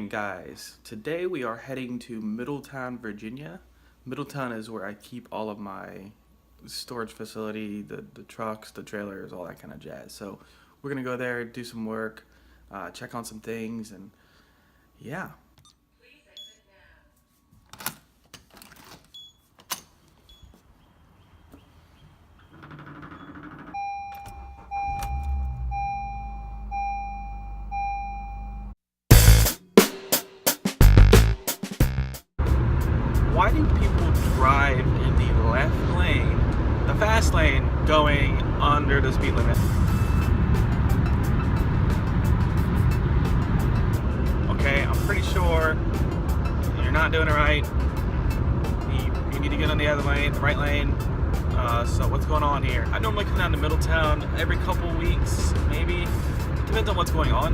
morning, guys. Today we are heading to Middletown, Virginia. Middletown is where I keep all of my storage facility, the trucks, the trailers, all that kind of jazz. So we're gonna go there, do some work, check on some things, and yeah. Why do people drive in the left lane, the fast lane, going under the speed limit? Okay, I'm pretty sure you're not doing it right. You need to get on the other lane, the right lane. So what's going on here? I normally come down to Middletown every couple weeks, maybe. Depends on what's going on.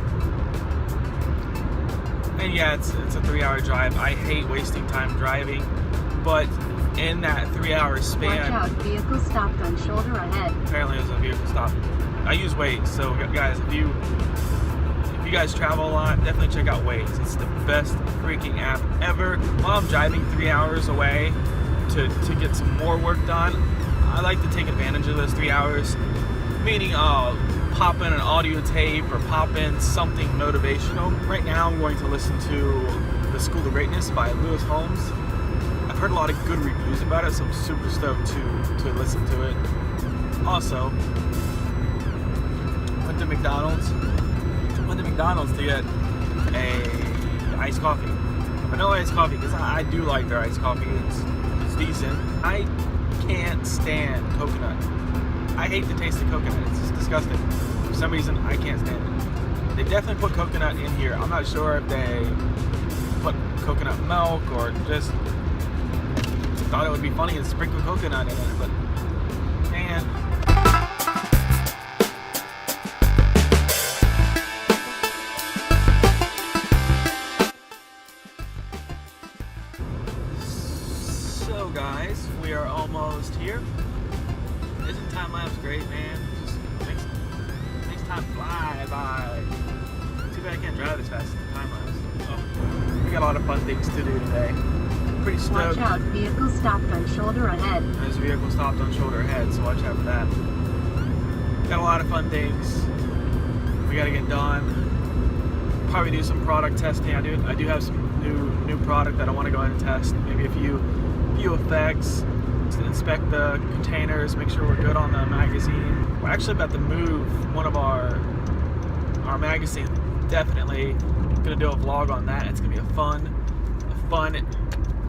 And yeah, it's a 3-hour drive. I hate wasting time driving, but in that 3-hour span, watch out, vehicle stopped on shoulder ahead. Apparently there's a vehicle stop. I use Waze, so guys, if you guys travel a lot, definitely check out Waze. It's the best freaking app ever. While I'm driving 3 hours away to get some more work done, I like to take advantage of those 3 hours, meaning pop in an audio tape or pop in something motivational. Right now I'm going to listen to The School of Greatness by Lewis Holmes. I've heard a lot of good reviews about it, so I'm super stoked to listen to it. Also, went to McDonald's to get a iced coffee. Vanilla iced coffee, because I do like their iced coffee. It's decent. I can't stand coconut. I hate the taste of coconut. It's just disgusting. For some reason, I can't stand it. They definitely put coconut in here. I'm not sure if they put coconut milk or just thought it would be funny to sprinkle coconut in it, but man. So guys, we are almost here. Isn't time lapse great, man? Just makes time fly by. Too bad I can't drive as fast as the time lapse. Oh, we got a lot of fun things to do today. Pretty stoked. Watch out, vehicle stopped on shoulder ahead. There's a vehicle stopped on shoulder ahead, so watch out for that. Got a lot of fun things we gotta get done. Probably do some product testing. I do have some new product that I want to go ahead and test. Maybe a few effects. To inspect the containers, make sure we're good on the magazine. We're actually about to move one of our magazines. Definitely gonna do a vlog on that. It's gonna be a fun,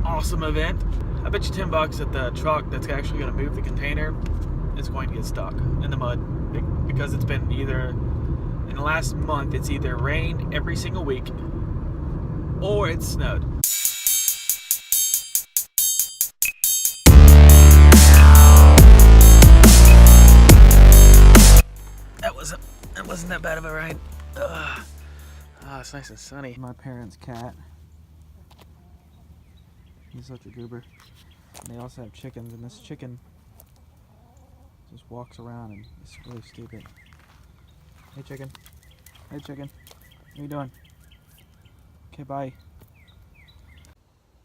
awesome event. I bet you $10 that the truck that's actually gonna move the container is going to get stuck in the mud, because it's been either, in the last month, it's either rained every single week or it's snowed. That wasn't that bad of a ride. It's nice and sunny. My parents' cat. He's such a goober. And they also have chickens, and this chicken just walks around and it's really stupid. Hey chicken. Hey chicken. What are you doing? Okay, bye.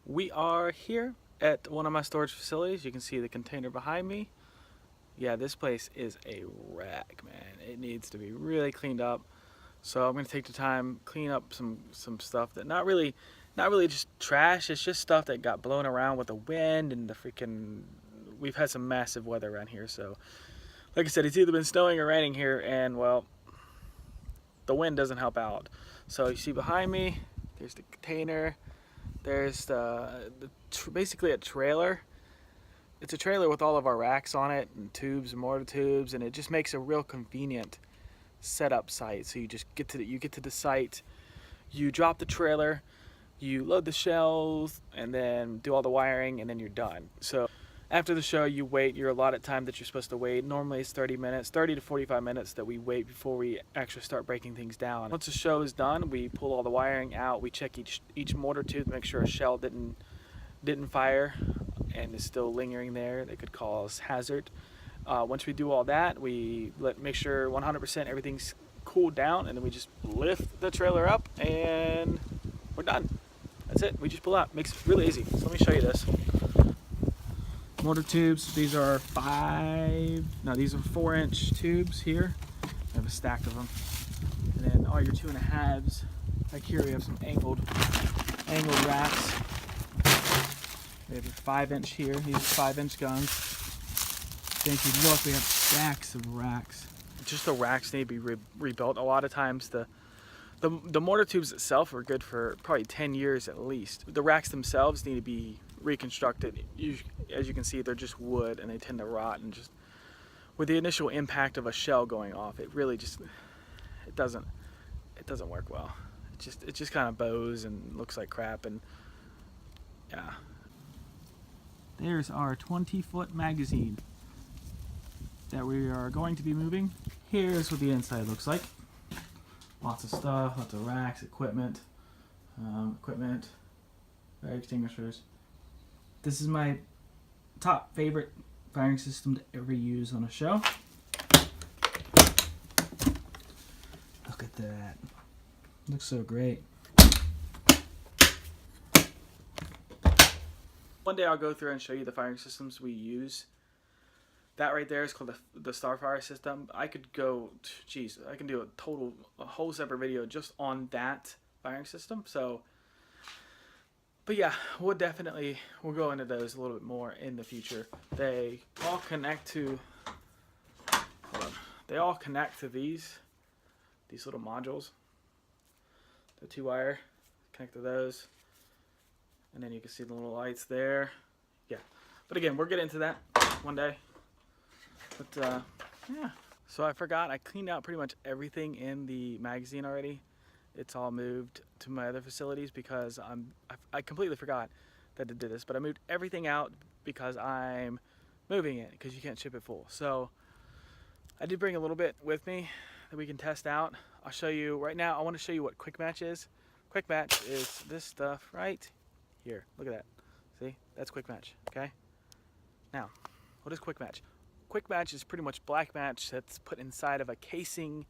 We are here at one of my storage facilities. You can see the container behind me. Yeah, this place is a wreck, man. It needs to be really cleaned up. So I'm gonna take the time, clean up some stuff that not really just trash. It's just stuff that got blown around with the wind and the freaking. We've had some massive weather around here, so like I said, it's either been snowing or raining here, and well, the wind doesn't help out. So you see behind me, there's the container. There's basically a trailer. It's a trailer with all of our racks on it and tubes and mortar tubes, and it just makes a real convenient setup site. So you just get to the site, you drop the trailer, you load the shelves, and then do all the wiring, and then you're done. So after the show, you wait your allotted time that you're supposed to wait. Normally it's 30 to 45 minutes that we wait before we actually start breaking things down. Once the show is done, we pull all the wiring out, we check each mortar tube to make sure a shell didn't fire and is still lingering there. That could cause hazard. Once we do all that, we make sure 100% everything's cooled down, and then we just lift the trailer up and we're done. That's it. We just pull out. Makes it really easy. So let me show you this. Mortar tubes. These are 4-inch tubes here. I have a stack of them. And then all your 2.5s. Like here we have some angled racks. We have a 5-inch here. These are 5-inch guns. Then if you look, we have stacks of racks. Just the racks need to be rebuilt. A lot of times the mortar tubes itself are good for probably 10 years at least. The racks themselves need to be reconstructed. As you can see, they're just wood and they tend to rot, and just with the initial impact of a shell going off, it really just it doesn't work well. It just kind of bows and looks like crap. And yeah, there's our 20-foot magazine that we are going to be moving. Here's what the inside looks like. Lots of stuff, lots of racks, equipment, fire extinguishers. This is my top favorite firing system to ever use on a show. Look at that. Looks so great. One day I'll go through and show you the firing systems we use. That right there is called the Starfire system. I could go, geez, I can do a whole separate video just on that firing system. So, but yeah, we'll go into those a little bit more in the future. They all connect to, these little modules. The 2-wire, connect to those. And then you can see the little lights there. Yeah, but again, we'll get into that one day. But yeah, so I forgot, I cleaned out pretty much everything in the magazine already. It's all moved to my other facilities because I completely forgot that I did this, but I moved everything out because I'm moving it, because you can't ship it full. So I did bring a little bit with me that we can test out. I'll show you right now. I want to show you what Quick Match is. Quick Match is this stuff right here. Look at that. See, that's Quick Match. Okay, now what is Quick Match? Quick Match is pretty much black match that's put inside of a casing.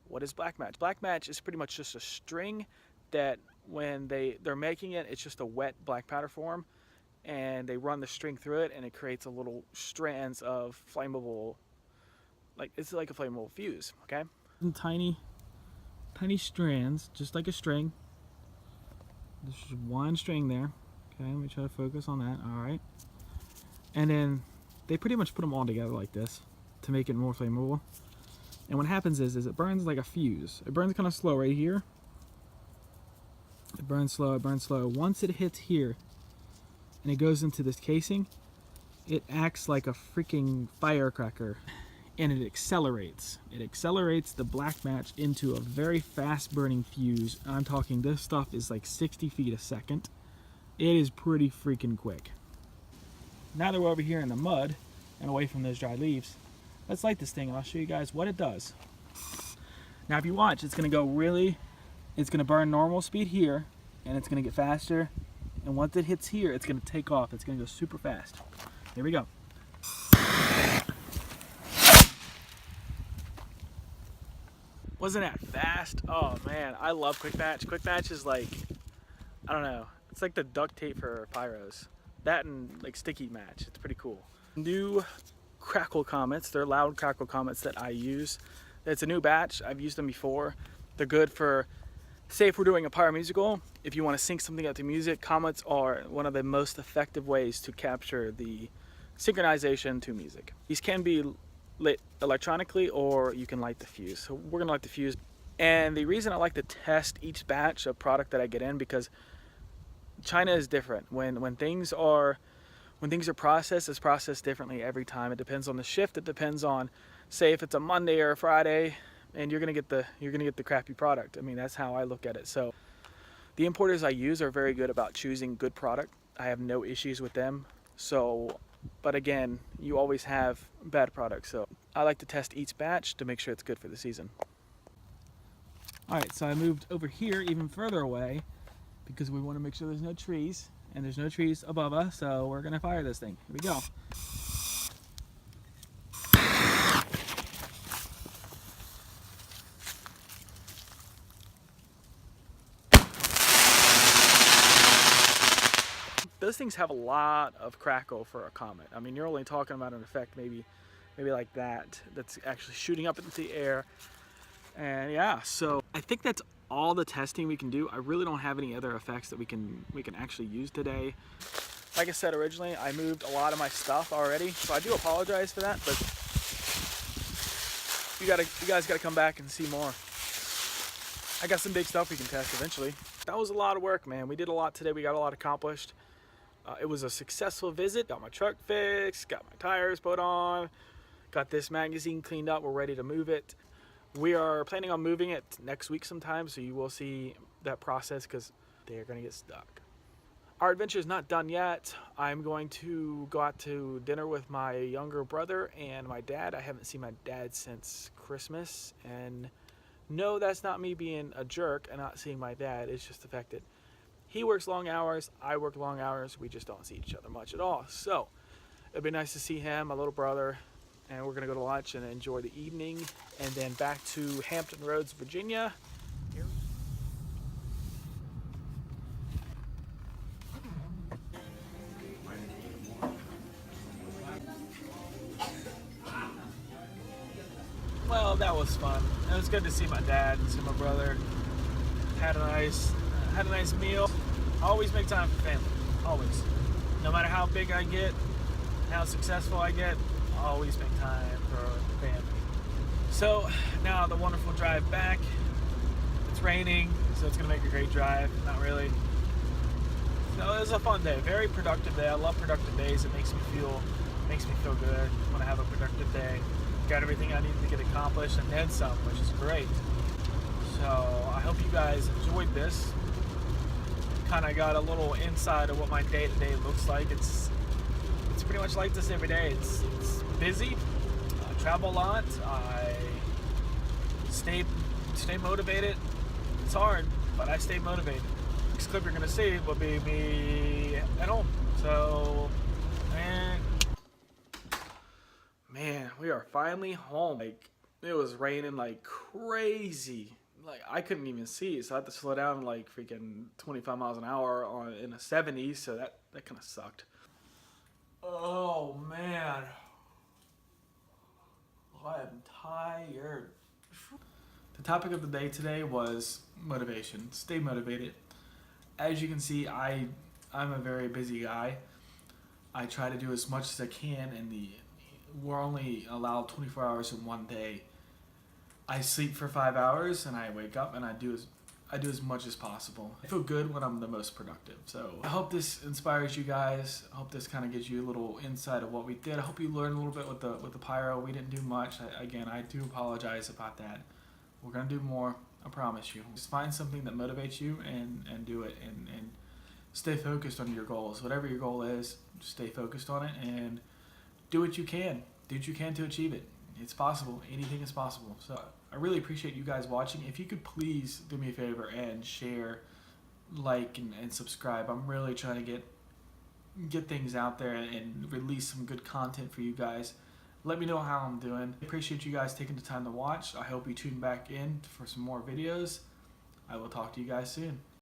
What is black match? Black match is pretty much just a string that when they're making it, it's just a wet black powder form, and they run the string through it, and it creates a little strands of flammable, it's like a flammable fuse. Okay, and tiny strands, just like a string. There's just one string there. Okay, let me try to focus on that. All right, and then they pretty much put them all together like this to make it more flammable. And what happens is it burns like a fuse. It burns kind of slow right here. It burns slow, it burns slow. Once it hits here and it goes into this casing, it acts like a freaking firecracker, and it accelerates. It accelerates the black match into a very fast burning fuse. I'm talking, this stuff is like 60 feet a second. It is pretty freaking quick. Now that we're over here in the mud and away from those dry leaves, let's light this thing and I'll show you guys what it does. Now if you watch, it's going to burn normal speed here, and it's going to get faster, and once it hits here, it's going to take off. It's going to go super fast. Here we go. Wasn't that fast? Oh man, I love Quick Match. Quick Match is like, I don't know, it's like the duct tape for pyros. That and like sticky match. It's pretty cool. New crackle comets. They're loud crackle comets that I use. It's a new batch. I've used them before. They're good for, say if we're doing a pyro musical, if you want to sync something up to music, comets are one of the most effective ways to capture the synchronization to music. These can be lit electronically, or you can light the fuse. So we're gonna light the fuse. And the reason I like to test each batch of product that I get in, because China is different. When things are processed, it's processed differently every time. It depends on the shift. It depends on, say if it's a Monday or a Friday, and you're gonna get the crappy product. I mean, that's how I look at it. So the importers I use are very good about choosing good product. I have no issues with them. So, but again, you always have bad products. So I like to test each batch to make sure it's good for the season. All right, so I moved over here even further away because we want to make sure there's no trees, and there's no trees above us, so we're gonna fire this thing. Here we go. those things have a lot of crackle for a comet. I mean, you're only talking about an effect maybe like that, that's actually shooting up into the air. And yeah, so I think that's all the testing we can do. I really don't have any other effects that we can actually use today. Like I said originally, I moved a lot of my stuff already, so I do apologize for that, but you guys gotta come back and see more. I got some big stuff we can test eventually. That was a lot of work, man. We did a lot today. We got a lot accomplished. It was a successful visit. Got my truck fixed, got my tires put on, got this magazine cleaned up. We're ready to move it. We are planning on moving it next week sometime, so you will see that process because they're gonna get stuck. Our adventure is not done yet. I'm going to go out to dinner with my younger brother and my dad. I haven't seen my dad since Christmas, and no, that's not me being a jerk and not seeing my dad. It's just the fact that he works long hours, I work long hours. We just don't see each other much at all. So it'd be nice to see him, my little brother, and we're gonna go to lunch and enjoy the evening, and then back to Hampton Roads, Virginia. Well, that was fun. It was good to see my dad and see my brother. Had a nice meal. Always make time for family. Always. No matter how big I get, how successful I get, always make time for family. So now the wonderful drive back. It's raining, so it's gonna make a great drive. Not really. So it was a fun day. Very productive day. I love productive days. It makes me feel good when I have a productive day. Got everything I needed to get accomplished and then some, which is great. So I hope you guys enjoyed this. Kind of got a little insight of what my day-to-day looks like. It's pretty much like this every day. It's busy. I travel a lot. I stay motivated. It's hard, but I stay motivated. Next clip you're gonna see will be me at home. So, man, we are finally home. Like, it was raining like crazy. Like, I couldn't even see, so I had to slow down like freaking 25 miles an hour in a 70, so that kind of sucked. Oh man, I am tired. The topic of the day today was motivation. Stay motivated. As you can see, I'm a very busy guy. I try to do as much as I can, and we're only allowed 24 hours in one day. I sleep for 5 hours and I wake up and I do as much as possible. I feel good when I'm the most productive. So I hope this inspires you guys. I hope this kind of gives you a little insight of what we did. I hope you learned a little bit with the pyro. We didn't do much. Again, I do apologize about that. We're gonna do more, I promise you. Just find something that motivates you and do it, and stay focused on your goals. Whatever your goal is, just stay focused on it and do what you can. Do what you can to achieve it. It's possible. Anything is possible. So I really appreciate you guys watching. If you could please do me a favor and share, like, and subscribe. I'm really trying to get things out there and release some good content for you guys. Let me know how I'm doing. I appreciate you guys taking the time to watch. I hope you tune back in for some more videos. I will talk to you guys soon.